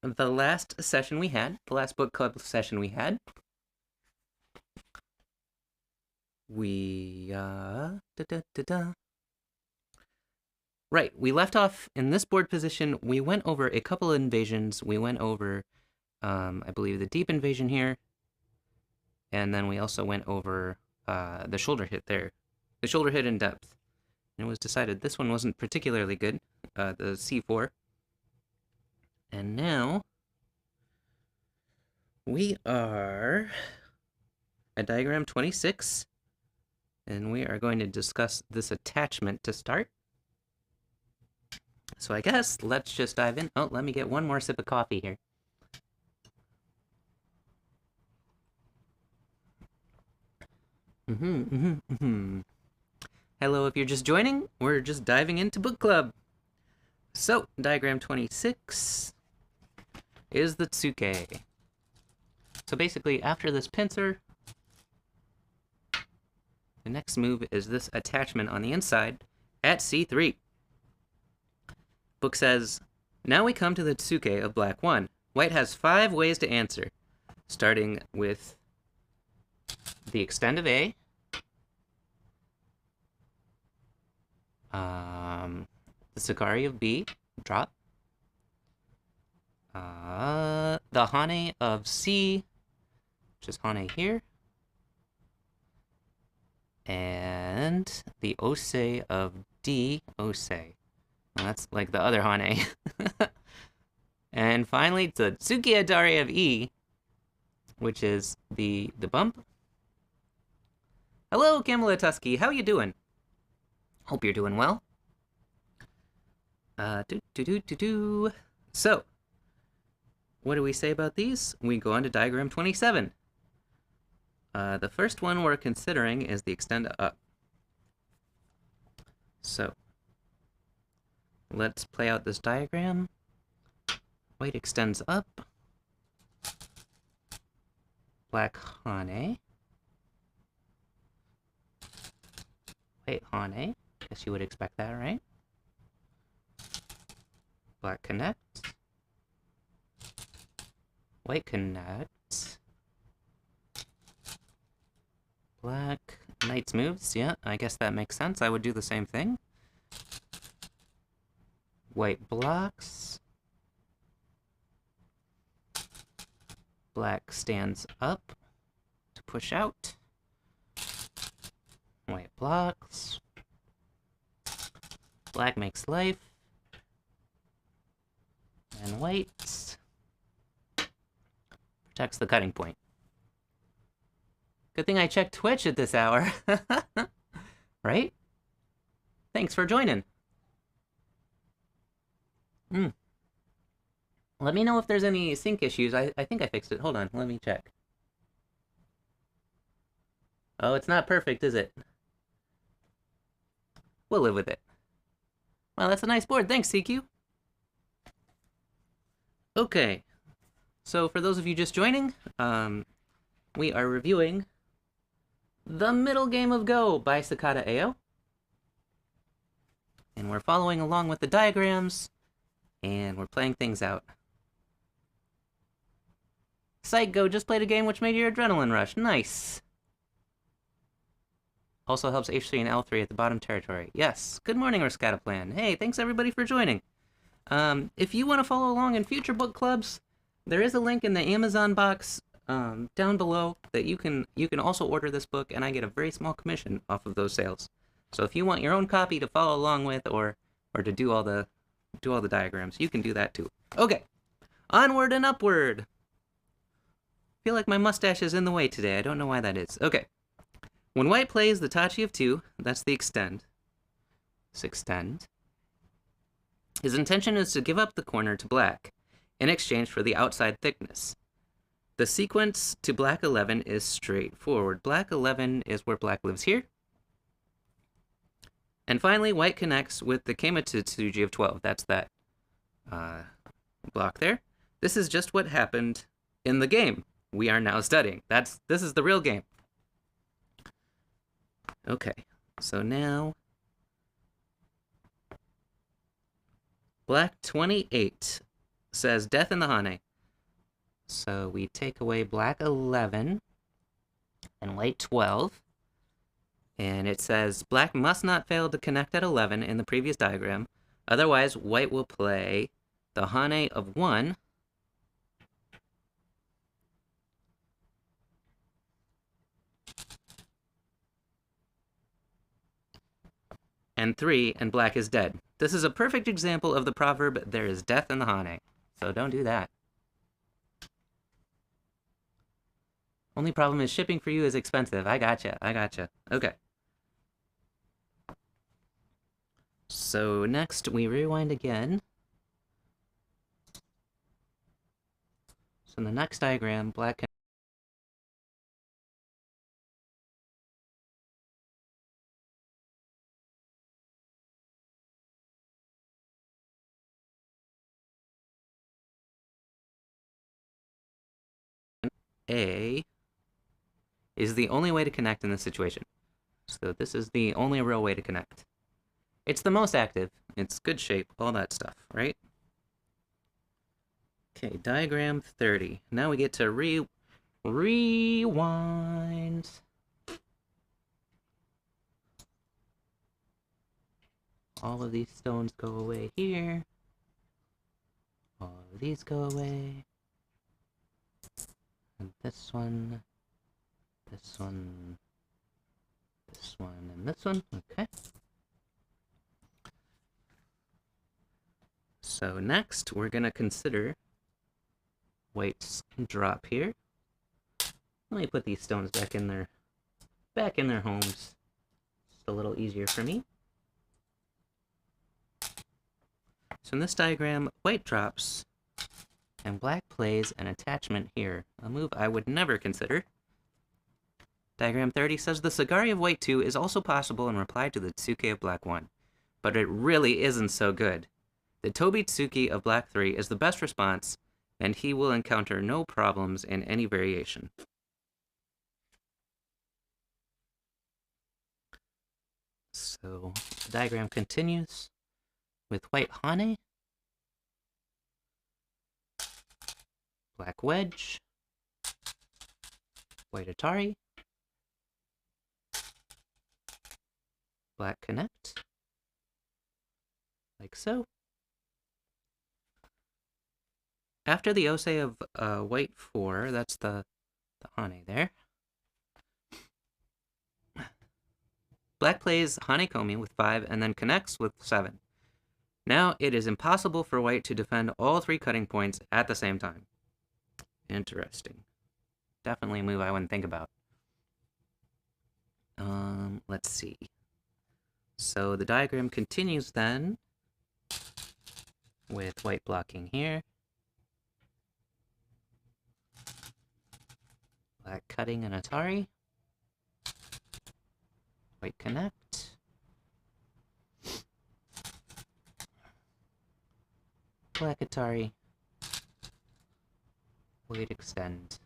the last session we had, the last book club session we had, Right, we left off in this board position. We went over a couple of invasions. We went over, I believe, the deep invasion here. And then we also went over the shoulder hit there. The shoulder hit in depth. And it was decided this one wasn't particularly good, the C4. And now we are at diagram 26. And we are going to discuss this attachment to start. So I guess let's just dive in. Oh, let me get one more sip of coffee here. Hello, if you're just joining, we're just diving into book club. So, diagram 26 is the tsuke. So basically, after this pincer, the next move is this attachment on the inside at C3. Book says, now we come to the tsuke of black 1. White has 5 ways to answer, starting with the extend of A, the Sakari of B, drop, the Hane of C, which is Hane here, and the Ose of D, Ose. Well, that's like the other Hane. And finally, the Tsuki Adari of E, which is the bump. Hello, Kamala Tusky. How you doing? Hope you're doing well. So, what do we say about these? We go on to diagram 27. The first one we're considering is the extend up. So, let's play out this diagram. White extends up. Black Hane. White Hane. Guess you would expect that, right? Black connects. White connects. Black Knight's moves. Yeah, I guess that makes sense. I would do the same thing. White blocks. Black stands up to push out. White blocks. Black makes life. And white protects the cutting point. Good thing I checked Twitch at this hour. Right? Thanks for joining. Let me know if there's any sync issues. I think I fixed it. Hold on, let me check. Oh, it's not perfect, is it? We'll live with it. Well, that's a nice board. Thanks, CQ. Okay. So, for those of you just joining, we are reviewing The Middle Game of Go by Sakata Eio. And we're following along with the diagrams, and we're playing things out. Psych, Go just played a game which made your adrenaline rush. Nice. Also helps H3 and L3 at the bottom territory. Yes. Good morning, Rescataplan. Hey, thanks everybody for joining. If you want to follow along in future book clubs, there is a link in the Amazon box down below that you can also order this book, and I get a very small commission off of those sales. So if you want your own copy to follow along with, or to do all the diagrams, you can do that too. Okay, onward and upward. Feel like my mustache is in the way today. I don't know why that is. Okay. When white plays the Tachi of 2, that's the extend. This extend. His intention is to give up the corner to black in exchange for the outside thickness. The sequence to black 11 is straightforward. Black 11 is where black lives here. And finally, white connects with the Keimatsuji of 12. That's that block there. This is just what happened in the game we are now studying. This is the real game. Okay, so now black 28 says death in the Hane. So we take away black 11 and white 12. And it says black must not fail to connect at 11 in the previous diagram. Otherwise, white will play the Hane of 1. And 3, and black is dead. This is a perfect example of the proverb, there is death in the Hane. So don't do that. Only problem is shipping for you is expensive. I gotcha. Okay. So next, we rewind again. So in the next diagram, black can A is the only way to connect in this situation. So this is the only real way to connect. It's the most active. It's good shape, all that stuff, right? Okay, diagram 30. Now we get to rewind. All of these stones go away here. All of these go away. And this one, this one, this one, and this one. Okay. So next, we're going to consider white's drop here. Let me put these stones back in their homes. Just a little easier for me. So in this diagram, white drops, and black plays an attachment here, a move I would never consider. Diagram 30 says the Sagari of white 2 is also possible in reply to the Tsuke of black 1, but it really isn't so good. The Tobi Tsuki of black 3 is the best response, and he will encounter no problems in any variation. So the diagram continues with white Hane, black wedge, white Atari, black connect, like so. After the ose of white 4, that's the Hane there. Black plays Hanekomi with 5 and then connects with 7. Now it is impossible for white to defend all 3 cutting points at the same time. Interesting. Definitely a move I wouldn't think about. Let's see. So the diagram continues then with white blocking here. Black cutting an Atari. White connect. Black Atari. White extend.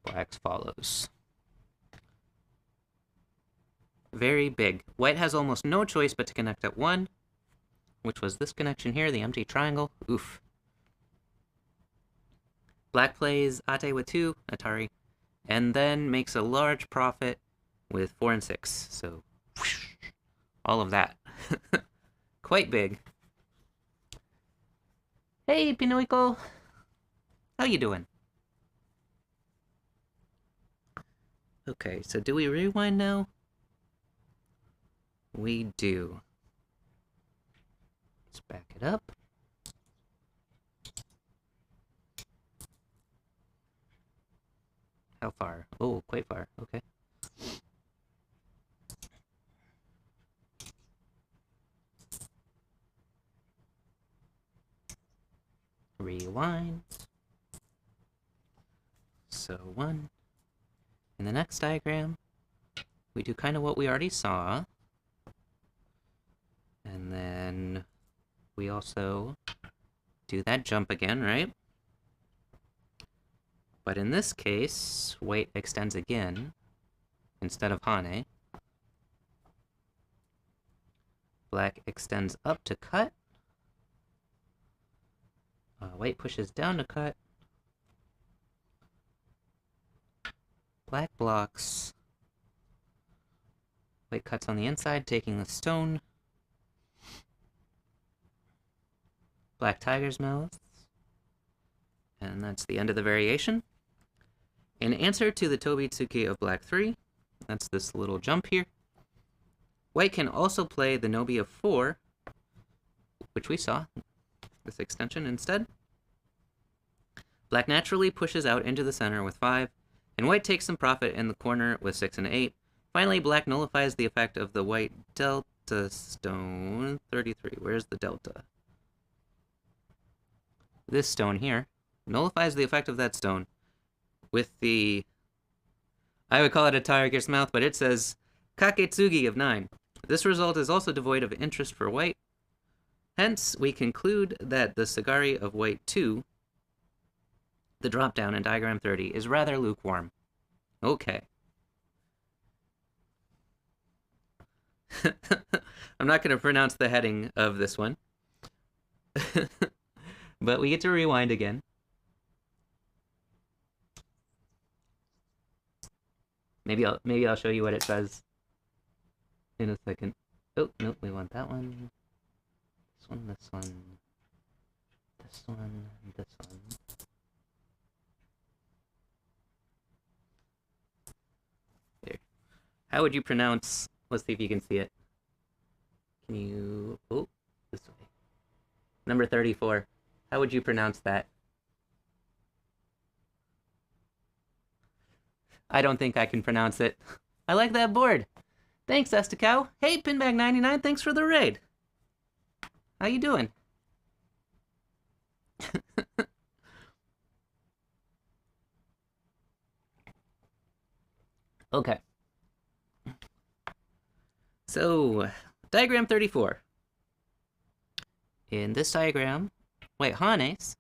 Black follows. Very big. White has almost no choice but to connect at 1, which was this connection here, the empty triangle. Oof. Black plays Ate with 2, Atari, and then makes a large profit with 4 and 6. So, whoosh, all of that. Quite big. Hey, Pinoico. How you doing? Okay, so do we rewind now? We do. Let's back it up. How far? Oh, quite far. Okay. Rewind. So 1. In the next diagram, we do kind of what we already saw. And then we also do that jump again, right? But in this case, white extends again instead of Hane. Black extends up to cut. White pushes down to cut. Black blocks. White cuts on the inside, taking the stone. Black tiger's mouth. And that's the end of the variation. In answer to the Tobitsuki of Black 3, that's this little jump here, White can also play the Nobi of 4, which we saw, this extension instead. Black naturally pushes out into the center with 5, and White takes some profit in the corner with 6 and 8. Finally, Black nullifies the effect of the White Delta Stone 33. Where's the Delta? This stone here nullifies the effect of that stone with the, I would call it a tiger's mouth, but it says Kaketsugi of 9. This result is also devoid of interest for White. Hence, we conclude that the Sagari of White 2, the drop-down in diagram 30, is rather lukewarm. Okay. I'm not going to pronounce the heading of this one. But we get to rewind again. Maybe I'll show you what it says in a second. Oh, no, we want that one. This one, this one. This one, this one. There. How would you pronounce, let's see if you can see it. Can you, oh, this way. Number 34. How would you pronounce that? I don't think I can pronounce it. I like that board. Thanks, Esticow. Hey, Pinbag99, thanks for the raid. How you doing? Okay. So, diagram 34. In this diagram, White Hanes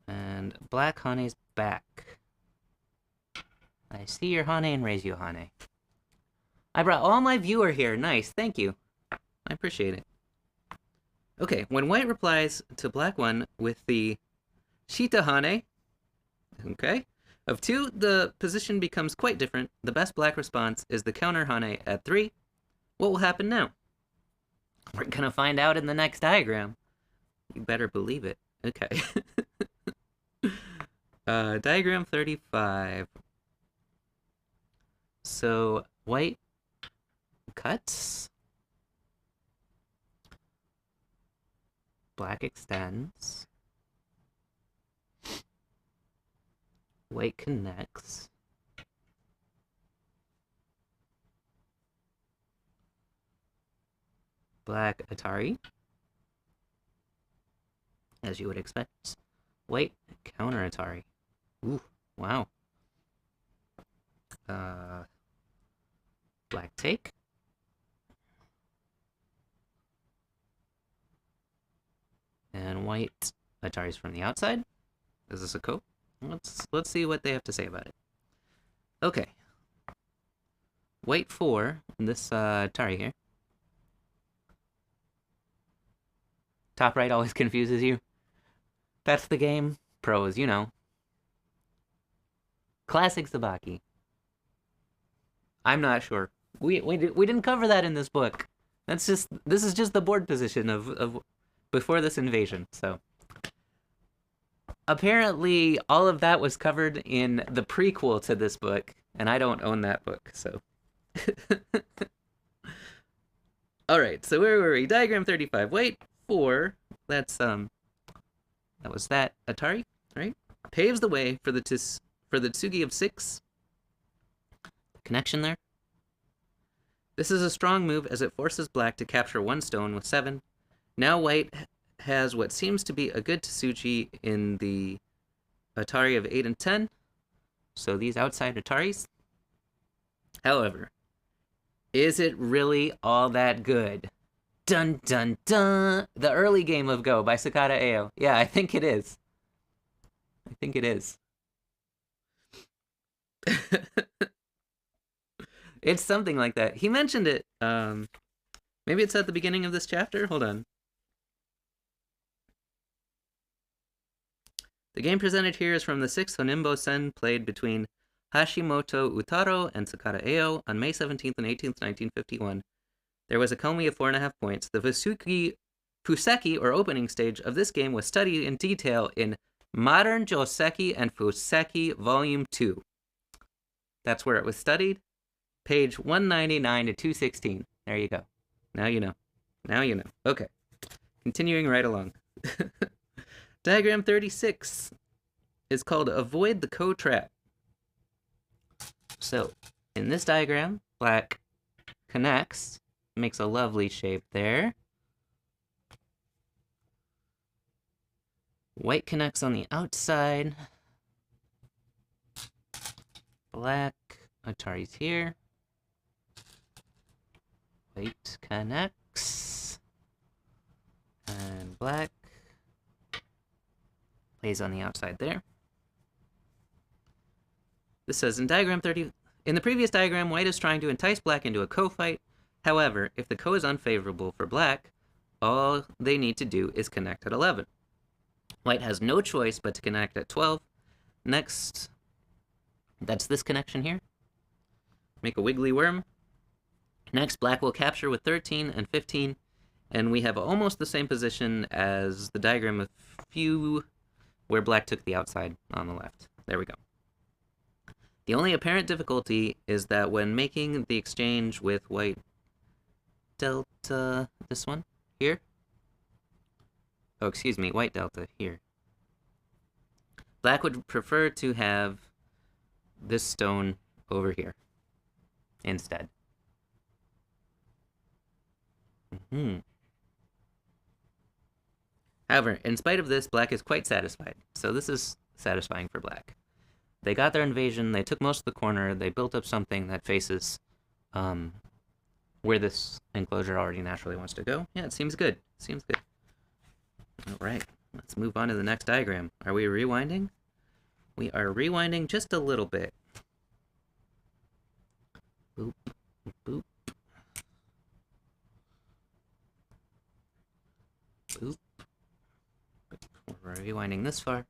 and Black Hane's back. I see your Hane and raise you Hane. I brought all my viewer here. Nice, thank you. I appreciate it. Okay, when White replies to Black 1 with the Shita Hane, okay, of 2, the position becomes quite different. The best Black response is the counter Hane at 3. What will happen now? We're gonna find out in the next diagram. You better believe it. Okay. Diagram 35. So, White cuts. Black extends. White connects. Black Atari, as you would expect. White counter Atari. Ooh, wow. Black take. And white Atari's from the outside. Is this a co? Let's see what they have to say about it. Okay. White 4, this Atari here. Top right always confuses you. That's the game. Pros, you know. Classic Tsubaki. I'm not sure. We didn't cover that in this book. This is just the board position of before this invasion. So apparently all of that was covered in the prequel to this book, and I don't own that book. So all right. So where were we? Diagram 35. Wait. 4, that's that was that Atari, right? Paves the way for the Tsugi of 6. The connection there. This is a strong move as it forces Black to capture 1 stone with 7. Now White has what seems to be a good Tsugi in the Atari of 8 and 10. So these outside Ataris. However, is it really all that good? Dun dun dun! The early game of Go by Sakata Eio. Yeah, I think it is. I think it is. It's something like that. He mentioned it. Maybe it's at the beginning of this chapter. Hold on. The game presented here is from the 6th Honimbo-sen played between Hashimoto Utaro and Sakata Eio on May 17th and 18th, 1951. There was a komi of 4.5 points. The Fuseki, or opening stage, of this game was studied in detail in Modern Joseki and Fuseki Volume 2. That's where it was studied. Page 199 to 216. There you go. Now you know. Now you know. Okay. Continuing right along. Diagram 36 is called Avoid the Co-Trap. So, in this diagram, black connects, makes a lovely shape there. White connects on the outside. Black, Atari's here. White connects. And black plays on the outside there. This says in diagram 30, in the previous diagram, white is trying to entice black into a co-fight. However, if the co is unfavorable for black, all they need to do is connect at 11. White has no choice but to connect at 12. Next, that's this connection here. Make a wiggly worm. Next, black will capture with 13 and 15, and we have almost the same position as the diagram of few where black took the outside on the left. There we go. The only apparent difficulty is that when making the exchange with white delta, this one, here. Oh, excuse me, white delta, here. Black would prefer to have this stone over here instead. However, in spite of this, black is quite satisfied. So this is satisfying for black. They got their invasion, they took most of the corner, they built up something that faces where this enclosure already naturally wants to go. Yeah, it seems good. Seems good. Alright, let's move on to the next diagram. Are we rewinding? We are rewinding just a little bit. Boop, boop. Boop. We're rewinding this far.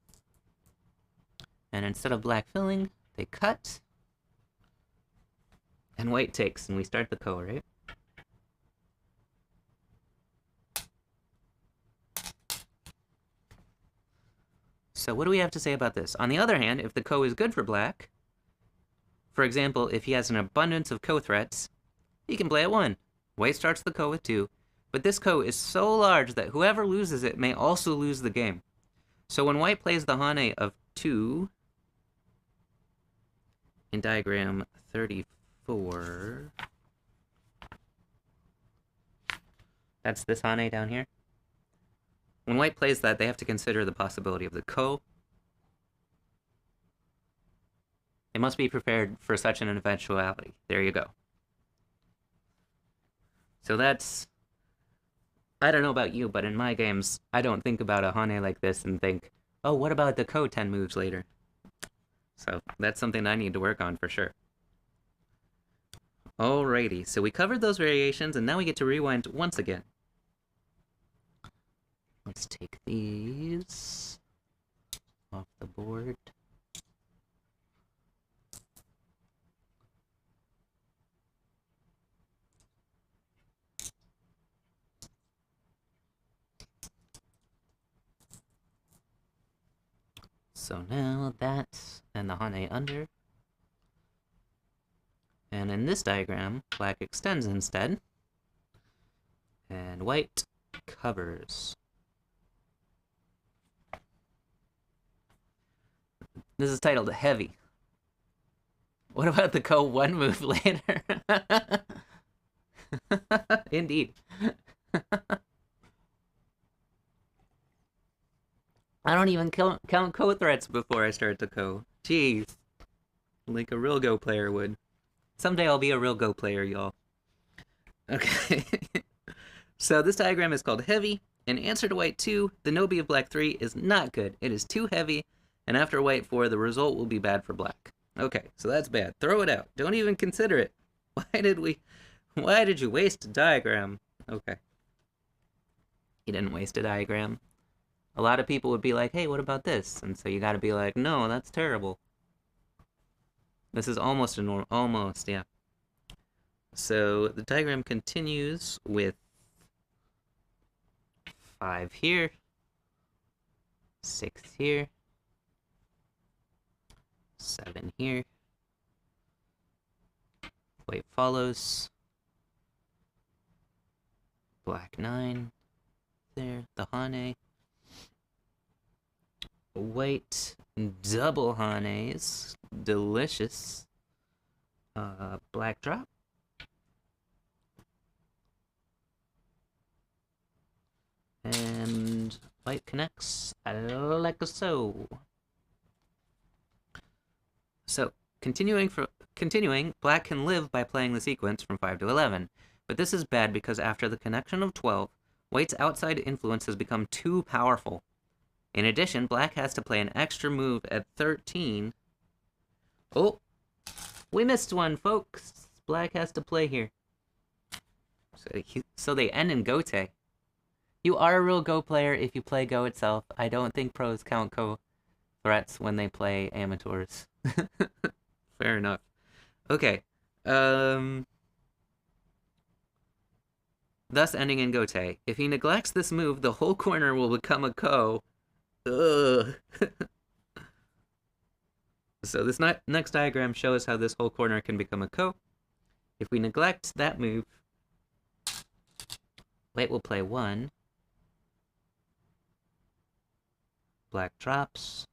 And instead of black filling, they cut. And white takes, and we start the ko, right? So what do we have to say about this? On the other hand, if the ko is good for black, for example, if he has an abundance of ko threats, he can play at 1. White starts the ko with 2, but this ko is so large that whoever loses it may also lose the game. So when white plays the hane of 2, in diagram 34, that's this hane down here. When white plays that, they have to consider the possibility of the ko. They must be prepared for such an eventuality. There you go. So that's... I don't know about you, but in my games, I don't think about a hane like this and think, oh, what about the ko 10 moves later? So that's something I need to work on for sure. Alrighty, so we covered those variations, and now we get to rewind once again. Let's take these off the board. So now that and the hane under. And in this diagram, black extends instead, and white covers. This is titled Heavy. What about the ko 1 move later? Indeed. I don't even count ko threats before I start the ko. Jeez. Like a real Go player would. Someday I'll be a real Go player, y'all. Okay. So this diagram is called Heavy. In answer to white 2, the Nobi of black 3 is not good. It is too heavy, and after white 4, the result will be bad for black. Okay, so that's bad. Throw it out. Don't even consider it. Why did you waste a diagram? Okay. You didn't waste a diagram. A lot of people would be like, hey, what about this? And so you gotta be like, no, that's terrible. This is almost a normal, almost, yeah. So the diagram continues with 5 here, 6 here, 7 here. White follows. Black 9 there, the Hane. White double Hanes, delicious. Black drop. And white connects like so. So, continuing, black can live by playing the sequence from 5 to 11. But this is bad because after the connection of 12, white's outside influence has become too powerful. In addition, black has to play an extra move at 13. Oh, we missed one, folks. Black has to play here. So they end in Gote. You are a real Go player if you play Go itself. I don't think pros count Go threats when they play amateurs. Fair enough. Okay. Thus ending in Gote. If he neglects this move, the whole corner will become a Ko. Ugh. So this next diagram shows how this whole corner can become a Ko. If we neglect that move, white will play 1. Black drops.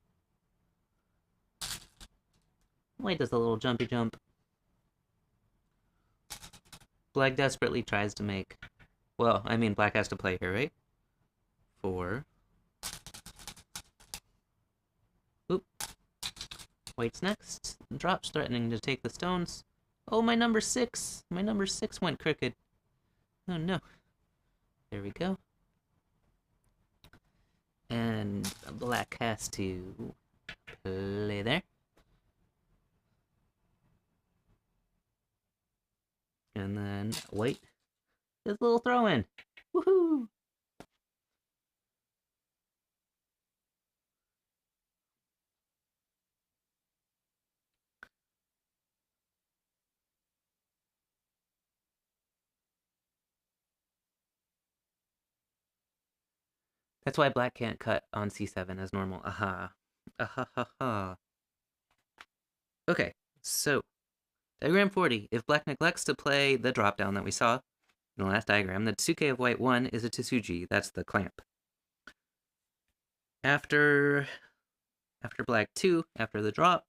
White does a little jumpy jump. Black desperately tries to make... Well, I mean, black has to play here, right? 4. Oop. White's next. Drops, threatening to take the stones. Oh, my number 6! My number 6 went crooked. Oh, no. There we go. And black has to play there. And then white does a little throw-in. Woohoo! That's why black can't cut on c7 as normal. Aha. Aha ha ha. Okay, so diagram 40. If black neglects to play the drop down that we saw in the last diagram, the Tsuke of white 1 is a Tsuji. That's the clamp. After black 2, after the drop,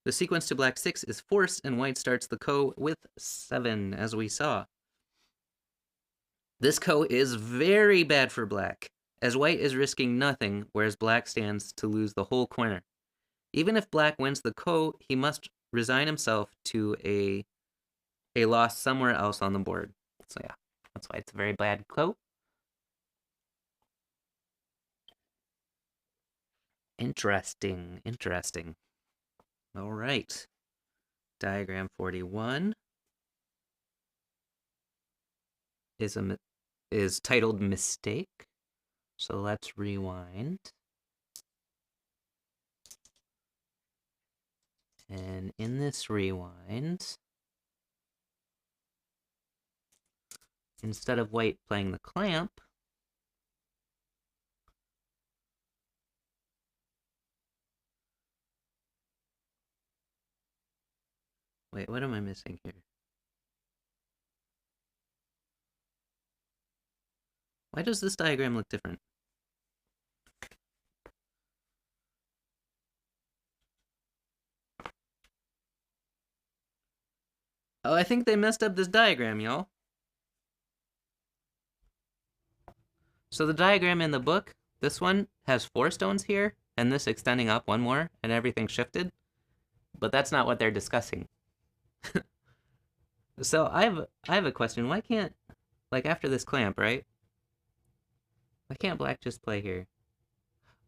the sequence to black 6 is forced, and white starts the Ko with 7, as we saw. This Ko is very bad for black, as white is risking nothing, whereas black stands to lose the whole corner. Even if black wins the Ko, he must resign himself to a loss somewhere else on the board. So yeah, that's why it's a very bad Ko. Interesting, interesting. All right. Diagram 41 is titled Mistake. So let's rewind. And in this rewind, instead of white playing the clamp, wait, what am I missing here? Why does this diagram look different? Oh, I think they messed up this diagram, y'all. So the diagram in the book, this one has 4 stones here, and this extending up 1 more, and everything shifted. But that's not what they're discussing. So I have a question. Why can't, like after this clamp, right? Why can't black just play here?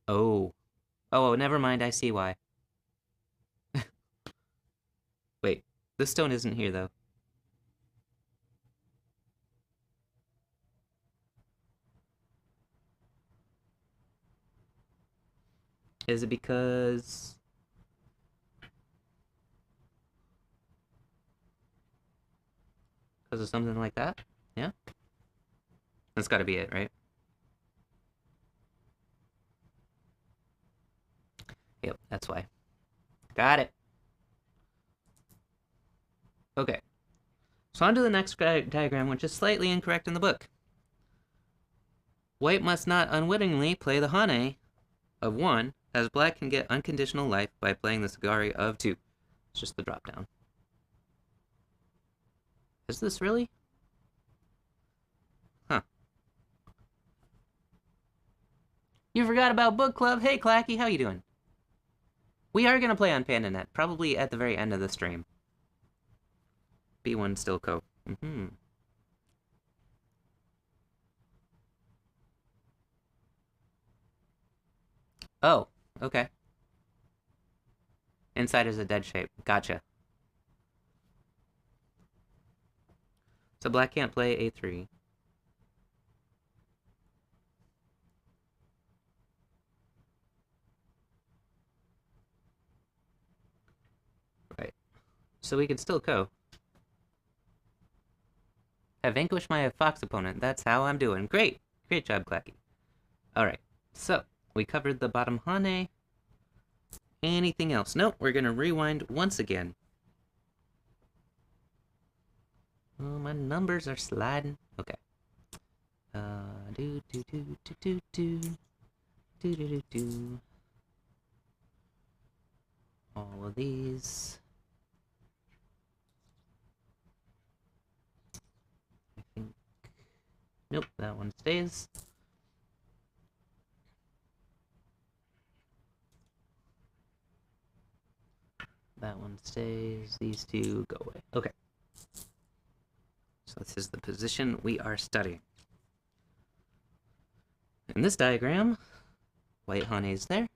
Oh. Oh, never mind. I see why. Wait, this stone isn't here, though. Is it because... Because of something like that? Yeah? That's gotta be it, right? Yep, that's why. Got it. Okay. So on to the next diagram, which is slightly incorrect in the book. White must not unwittingly play the Hane of 1, as black can get unconditional life by playing the Sagari of 2. It's just the drop down. Is this really? Huh. You forgot about book club? Hey, Clacky, how you doing? We are going to play on PandaNet, probably at the very end of the stream. B1 still co. Oh, okay. Inside is a dead shape. Gotcha. So black can't play A3. Right. So we can still co. I vanquished my fox opponent. That's how I'm doing. Great. Great job, Clacky. Alright. So, we covered the bottom Hane. Anything else? Nope. We're going to rewind once again. Oh, my numbers are sliding. Okay. Do. All of these. I think. Nope, that one stays. That one stays. These two go away. Okay. So this is the position we are studying. In this diagram, white Hane is there.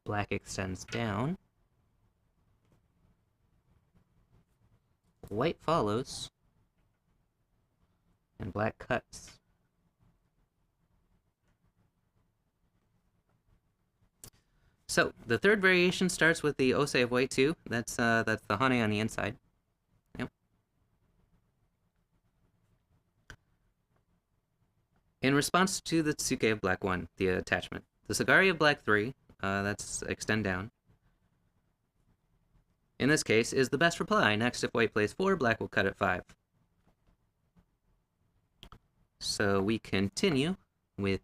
Black extends down. White follows. And black cuts. So, the third variation starts with the Ose of white 2. That's the Hane on the inside. Yep. In response to the Tsuke of black 1, the attachment. The Sagari of black 3, that's extend down. In this case, is the best reply. Next, if white plays 4, black will cut at 5. So we continue with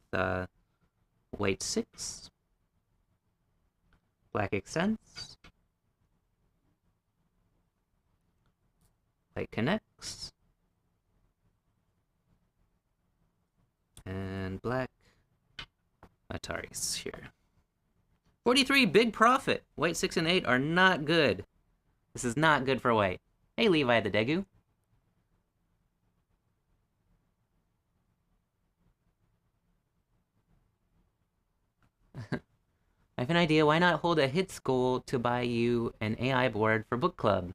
white 6. Black extends. White connects. And black Ataris here. 43, big profit. White 6 and 8 are not good. This is not good for white. Hey, Levi the Degu. I have an idea. Why not hold a hits goal to buy you an AI board for book club?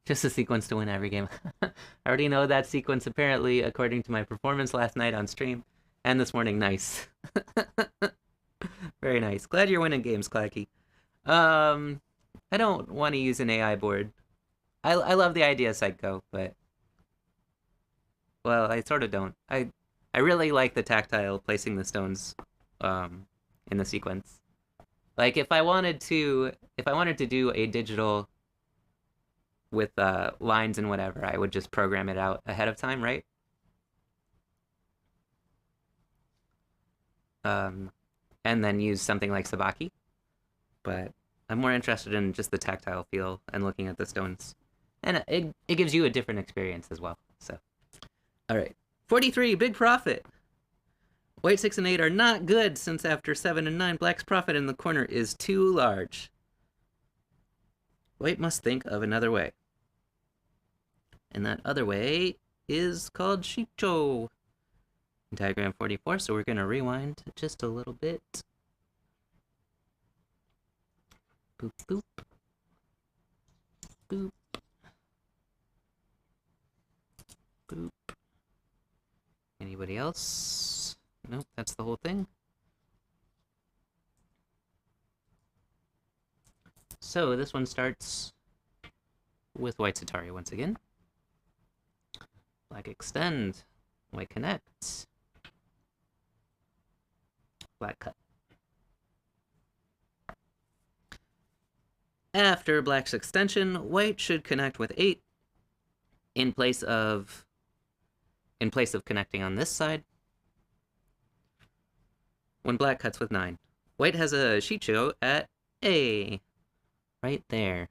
Just a sequence to win every game. I already know that sequence, apparently, according to my performance last night on stream. And this morning, nice. Very nice. Glad you're winning games, Clacky. I don't want to use an AI board. I love the idea, Psycho, but... Well, I sort of don't. I really like the tactile placing the stones in the sequence. Like if I wanted to do a digital with lines and whatever, I would just program it out ahead of time, right? And then use something like Sabaki. But I'm more interested in just the tactile feel and looking at the stones. And it gives you a different experience as well. So, all right. 43, big profit. White 6 and 8 are not good, since after 7 and 9, black's profit in the corner is too large. White must think of another way. And that other way is called Shicho. Diagram 44, so we're going to rewind just a little bit. Boop, boop. Boop. Boop. Anybody else? Nope, that's the whole thing. So this one starts with white Satari once again. Black extend. White connects. Black cut. After black's extension, white should connect with 8 in place of connecting on this side. When black cuts with 9. White has a Shicho at A. Right there.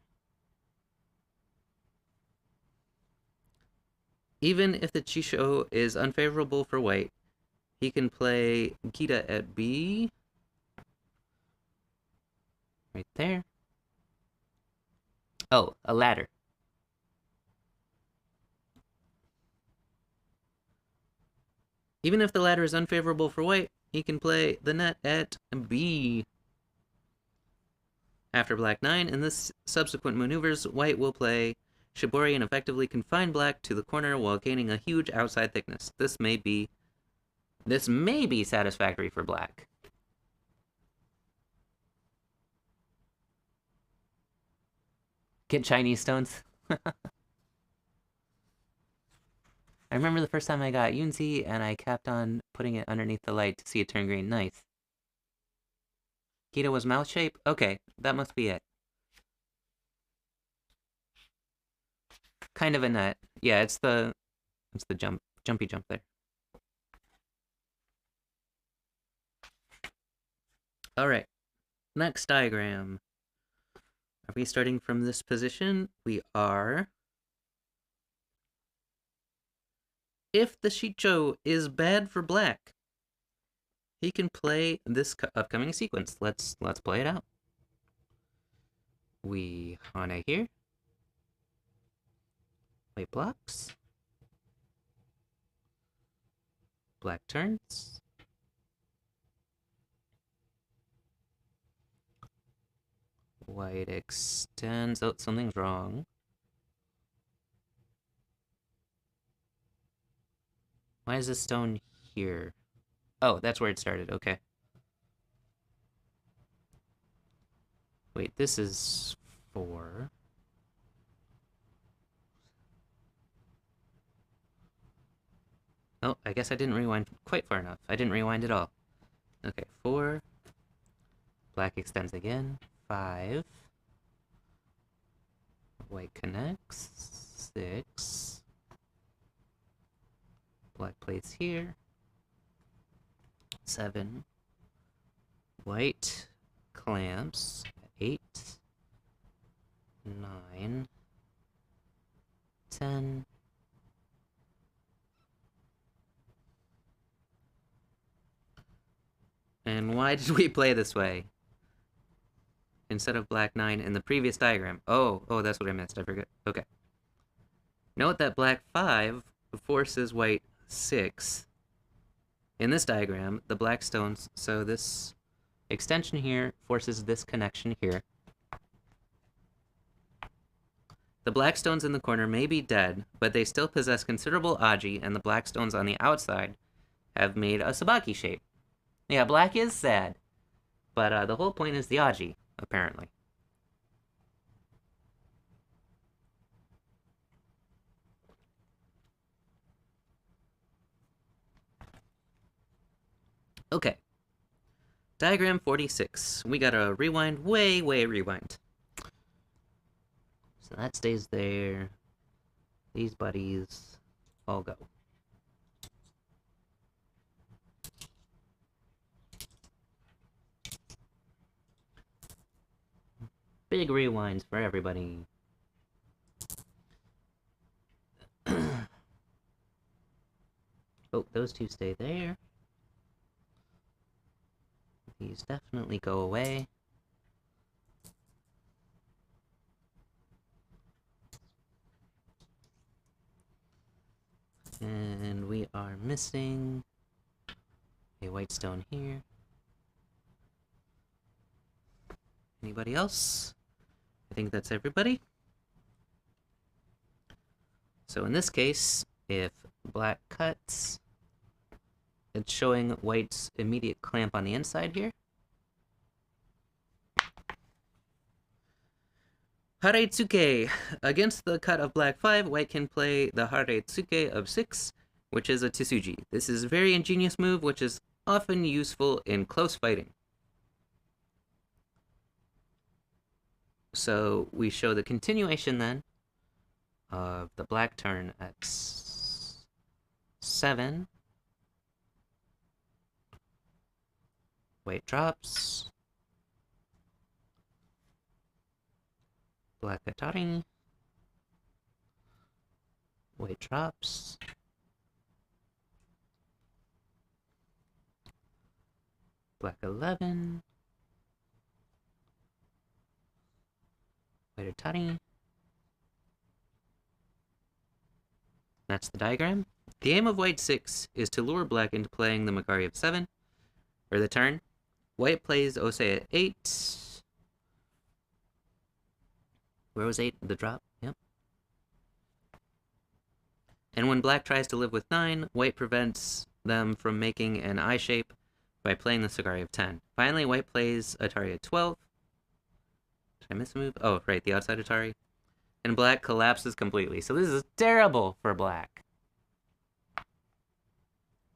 Even if the Chisho is unfavorable for white, he can play Gita at B. Right there. Oh, a ladder. Even if the ladder is unfavorable for white, he can play the net at B. After black 9, in this subsequent maneuvers, white will play Shibori and effectively confine black to the corner while gaining a huge outside thickness. This may be satisfactory for black. Get Chinese stones. I remember the first time I got Yunzi, and I kept on putting it underneath the light to see it turn green. Nice. Gita was mouth shape? Okay, that must be it. Kind of a net. Yeah, it's the jumpy jump there. Alright, next diagram. Are we starting from this position? We are. If the Shicho is bad for black, he can play this upcoming sequence. Let's play it out. We Hana here. White blocks. Black turns. White extends. Oh, something's wrong. Why is this stone here? Oh, that's where it started. Okay. Wait, this is 4. Oh, I guess I didn't rewind quite far enough. I didn't rewind at all. Okay, 4. Black extends again. 5. White connects. 6. Black plays here. 7. White clamps. 8. 9. 10. And why did we play this way instead of black 9 in the previous diagram? Oh, that's what I missed. I forgot. Okay. Note that black 5 forces white 6. In this diagram, the black stones, so this extension here forces this connection here. The black stones in the corner may be dead, but they still possess considerable aji, and the black stones on the outside have made a sabaki shape. Yeah, black is sad, but the whole point is the aji, apparently. Okay. Diagram 46. We gotta rewind, way rewind. So that stays there. These buddies all go. Big rewinds for everybody. Oh, those two stay there. These definitely go away. And we are missing a white stone here. Anybody else? I think that's everybody. So in this case, if black cuts, It's showing white's immediate clamp on the inside here. Haretsuke. Against the cut of black 5, white can play the Haretsuke of 6, which is a Tsuji. This is a very ingenious move, which is often useful in close fighting. So we show the continuation then of the black turn at 7. White drops. Black Atari. White drops. Black 11. White Atari. That's the diagram. The aim of white 6 is to lure black into playing the Makari of 7, or the turn. White plays Osei at 8. Where was 8? The drop? Yep. And when black tries to live with 9, white prevents them from making an I shape by playing the Sagari of 10. Finally, white plays Atari at 12. Did I miss a move? Oh, right, the outside Atari. And black collapses completely. So this is terrible for black.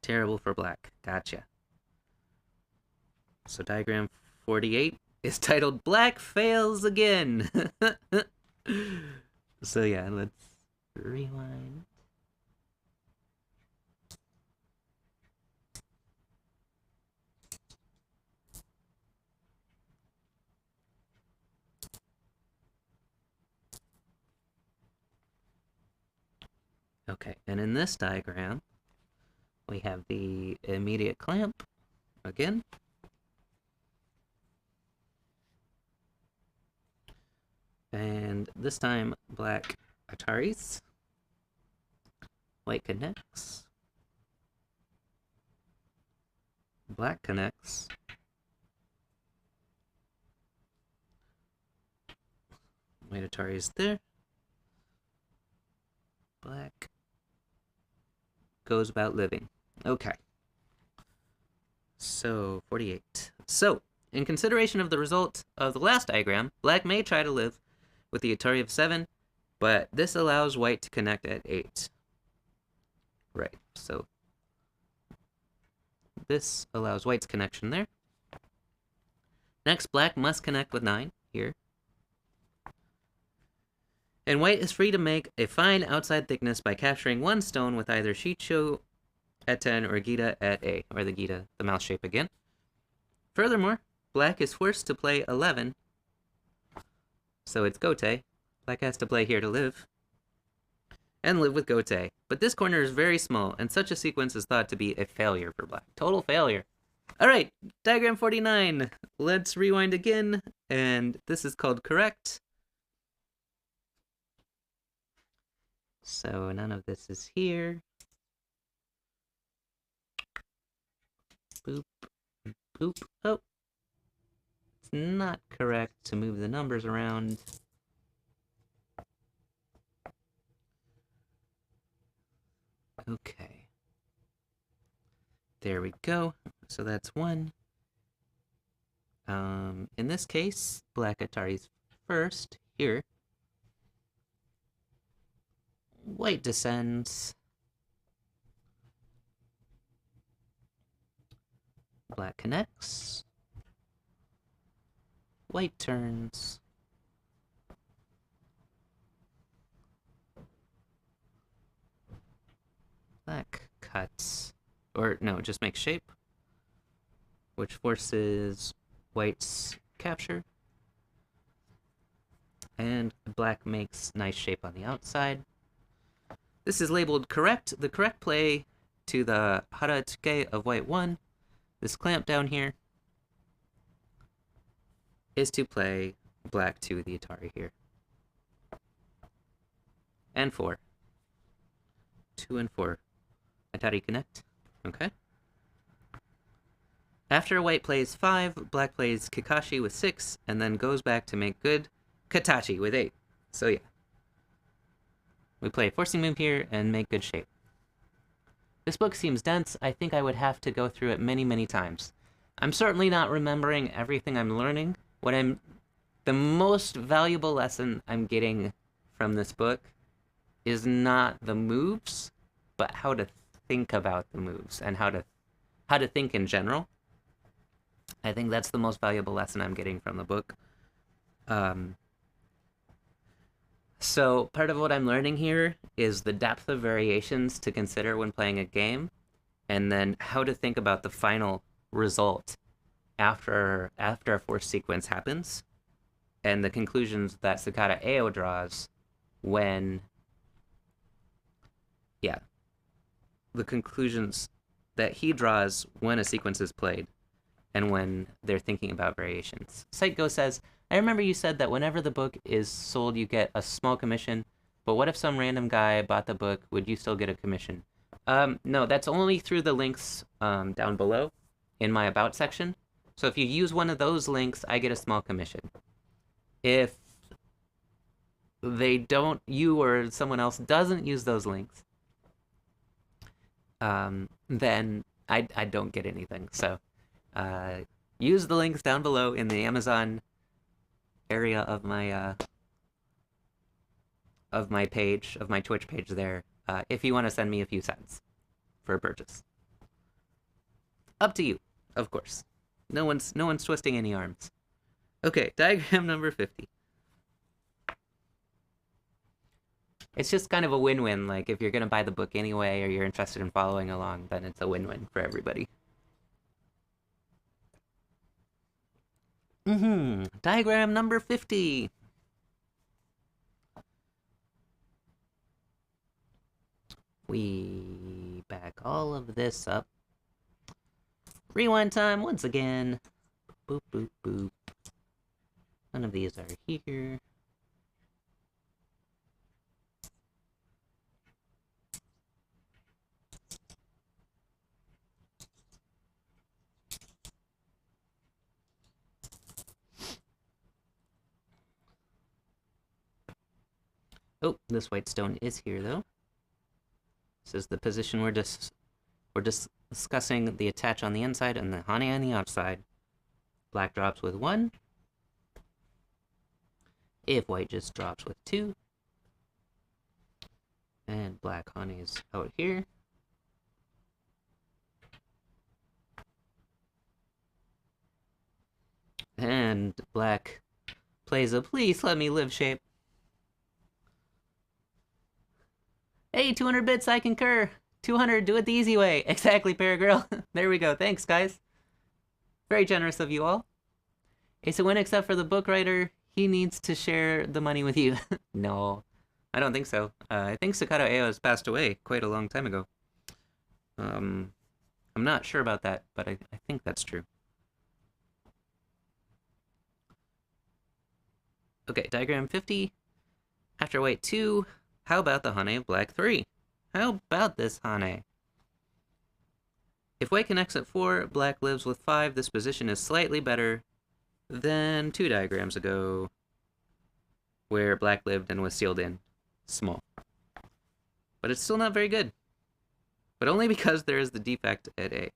Terrible for black. Gotcha. So diagram 48 is titled Black Fails Again. So yeah, let's rewind. Okay, and in this diagram, we have the immediate clamp again. And this time, black Ataris. White connects. Black connects. White Atari is there. Black goes about living. Okay. So, 48. So, in consideration of the result of the last diagram, black may try to live with the Atari of 7, but this allows white to connect at 8. Right, so this allows white's connection there. Next, black must connect with 9 here. And white is free to make a fine outside thickness by capturing one stone with either Shicho at 10 or Gita at A, or the Gita, the mouse shape again. Furthermore, black is forced to play 11, so it's Gote. Black has to play here to live, and live with Gote. But this corner is very small, and such a sequence is thought to be a failure for black. Total failure. Alright, diagram 49. Let's rewind again, and this is called correct. So none of this is here. Boop, boop. Oh, it's not correct to move the numbers around. Okay. There we go. So that's 1. In this case, black Atari's first here. White descends. Black connects. White turns. Black cuts. Or, no, just makes shape. Which forces white's capture. And black makes nice shape on the outside. This is labeled correct. The correct play to the Haratsuke of white 1, this clamp down here, is to play black 2, the Atari here. And 4. 2 and 4. Atari connect. Okay. After white plays 5, black plays Kakashi with 6, and then goes back to make good Katachi with 8. So yeah. We play a forcing move here and make good shape. This book seems dense. I think I would have to go through it many, many times. I'm certainly not remembering everything I'm learning. The most valuable lesson I'm getting from this book is not the moves, but how to think about the moves and how to think in general. I think that's the most valuable lesson I'm getting from the book. So part of what I'm learning here is the depth of variations to consider when playing a game, and then how to think about the final result after a forced sequence happens, and the conclusions that Sakata Eio draws when, yeah, the conclusions that he draws when a sequence is played and when they're thinking about variations. Psycho says, I remember you said that whenever the book is sold, you get a small commission, but what if some random guy bought the book? Would you still get a commission? No, that's only through the links down below in my About section. So if you use one of those links, I get a small commission. If they don't, you or someone else doesn't use those links, then I don't get anything. So use the links down below in the Amazon area of my page, of my Twitch page there, if you want to send me a few cents for a purchase. Up to you, of course. No one's twisting any arms. Okay, diagram number 50. It's just kind of a win-win. Like, if you're gonna buy the book anyway, or you're interested in following along, then it's a win-win for everybody. Diagram number 50. We back all of this up. Rewind time once again. Boop, boop, boop. None of these are here. Oh, this white stone is here, though. This is the position we're discussing the attach on the inside and the Hane on the outside. Black drops with 1. If white just drops with 2. And black Hane's out here. And black plays a please let me live shape. Hey, 200 bits, I concur. 200, do it the easy way. Exactly, Paragirl. There we go. Thanks, guys. Very generous of you all. It's a win except for the book writer. He needs to share the money with you. No, I don't think so. I think Sakata Eio has passed away quite a long time ago. I'm not sure about that, but I think that's true. Okay, diagram 50. After white 2, how about the Hane of black 3? How about this Hane? If white connects at 4, black lives with 5. This position is slightly better than 2 diagrams ago, where black lived and was sealed in small. But it's still not very good. But only because there is the defect at A.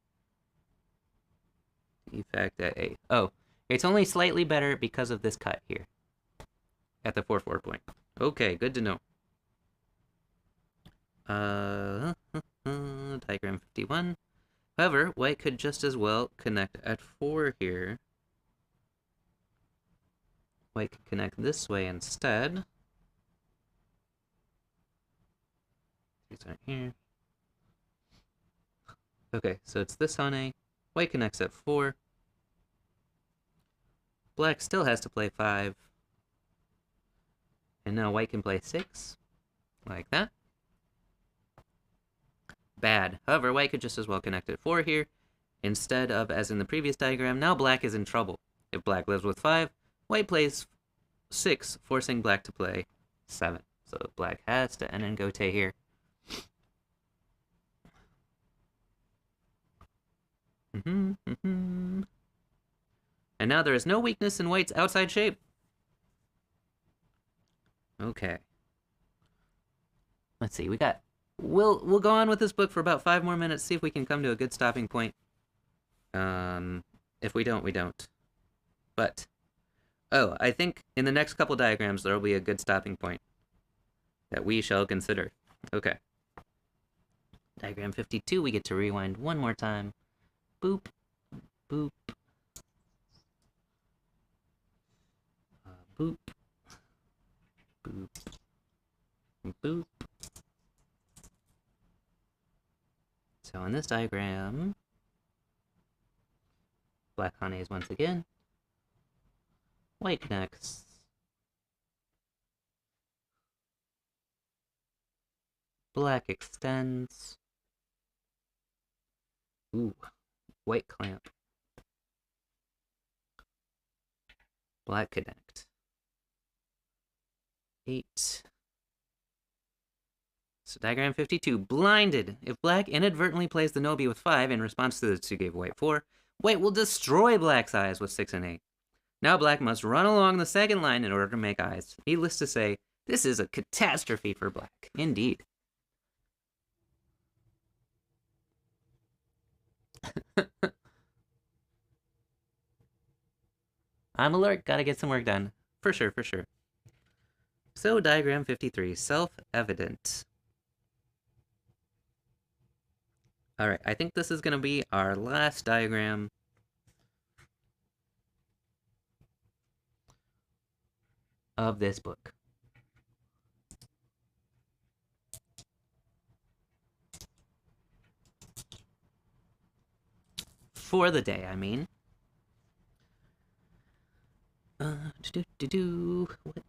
Defect at A. Oh, it's only slightly better because of this cut here at the 4-4 point. Okay, good to know. Diagram 51. However, white could just as well connect at 4 here. White could connect this way instead. These aren't here. Okay, so it's this Hane. White connects at 4. Black still has to play 5. And now white can play 6. Like that. Bad. However, white could just as well connect at 4 here, instead of, as in the previous diagram, now black is in trouble. If black lives with 5, white plays 6, forcing black to play 7. So black has to Enengote here. And now there is no weakness in white's outside shape. Okay. Let's see, we got we'll go on with this book for about 5 more minutes, see if we can come to a good stopping point. If we don't, we don't. But, oh, I think in the next couple diagrams there will be a good stopping point that we shall consider. Okay. Diagram 52, we get to rewind one more time. Boop, boop, boop, boop, boop. So in this diagram, black honey is once again, white connects, black extends, ooh, white clamp, black connect, 8. So diagram 52, blinded. If black inadvertently plays the Nobi with 5 in response to the 2 gave white 4, white will destroy black's eyes with 6 and 8. Now black must run along the second line in order to make eyes. Needless to say, this is a catastrophe for black. Indeed. I'm alert, gotta get some work done. For sure, for sure. So diagram 53, self-evident. Alright, I think this is gonna be our last diagram of this book. For the day, I mean. What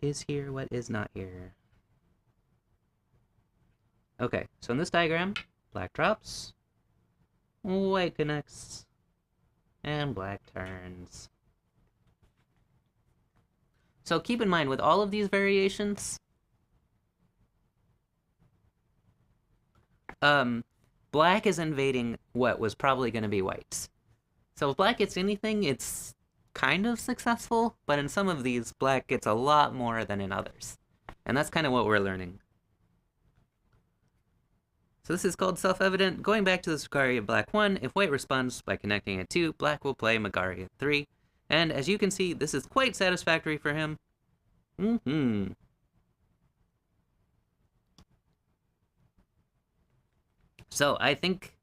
is here? What is not here? Okay, so in this diagram, black drops, white connects, and black turns. So keep in mind, with all of these variations, black is invading what was probably going to be white. So if black gets anything, it's kind of successful, but in some of these, black gets a lot more than in others. And that's kind of what we're learning. So this is called self-evident. Going back to the Sakari of black 1, if white responds by connecting at 2, black will play Magari at 3. And as you can see, this is quite satisfactory for him. So I think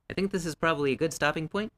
this is probably a good stopping point.